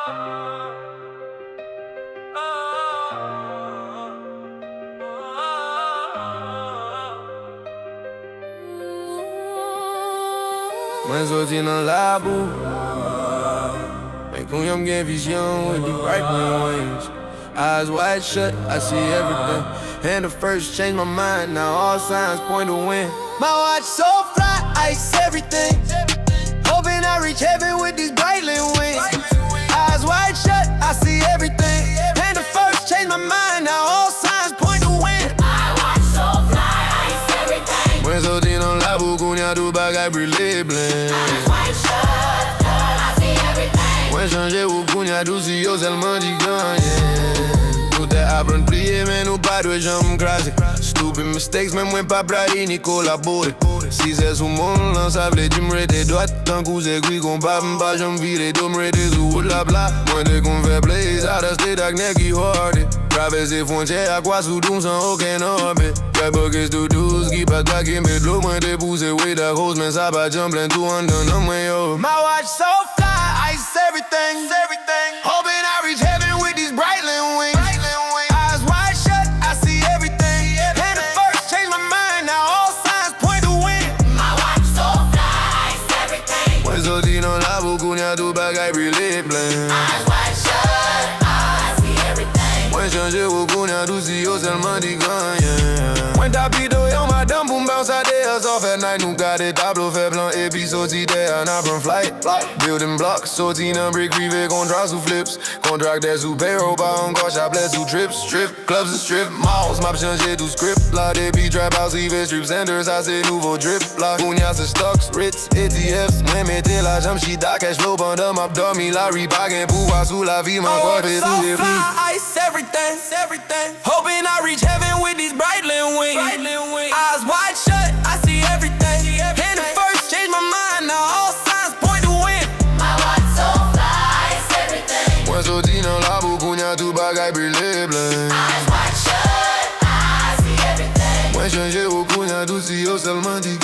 Mwen Soti dans Labou. Mais quand y'a m'gain vision with the Breitling wings. Eyes wide shut, I see everything. And the first changed my mind, now all signs point to win. My watch so fly, ice everything. Hoping I reach heaven with these Breitling wings. Eyes wide shut, I see everything. And the first changed my mind, now all signs point to win. My watch so fly, ice everything. Mwen Soti dans Labou, kounya do bagay Breitling. Eyes wide shut, I see everything. Mwen chanje ou kounya do si yo selman di ganyen. Tout est apren plié, men nou pa dwe jam krasi. Stupid mistakes, men mwen pa bradi ni kolabore. Si se sou moun lan, sa vle di mrete doat. Tan kou se kwi kon pa mpa jam vire do mrete sou ou la bla. Mwen de kon fe blaze, ada state ak nek ki horde. Travese fonche akwa sou doun san oken orbit. Kay buckets to do's, ki pa ka kembe dlo. Mwen te pousse way da hose, men sa pa jam plen tou an dan nan mwen yo. My watch so fly, ice everything. Hoping I reach heaven with these Breitling wings. Eyes wide shut, I see everything. And the first changed my mind, now all signs point to win. My watch so fly, ice everything. Mwen Soti dans Labou, kounya do bagay Breitling. Eyes wide shut, I see everything. Mwen chanje ou kounya do si yo selman di ganyen. Mwen tapito yo madame pou m'bounce a day us off at night. Nou gade tablo fe plan et puis Soti dey an apren flight. Building blocks, Soti nan brick rive kontrak sou flips. Kontrak de sou payroll pa ankor chapelet sou trips. Strip, clubs and strip malls, map chanje tou script. La depi trap house rive strip centers, sa se nouvo drip. La kounya se stocks, Ritz, ETFs. Mwen mette la jam chita cash flow bandan map dormi la ripa gen pouwa sou la vi man kwa fe tou de fou. Ice everything. Hoping I reach heaven with these Breitling wings. Eyes wide shut, I see everything. And the first changed my mind, now all signs point to win. My watch so fly, ice everything. Mwen Soti dans Labou, kounya do bagay Breitling. Eyes wide shut, I see everything. Mwen chanje ou kounya do si yo selman di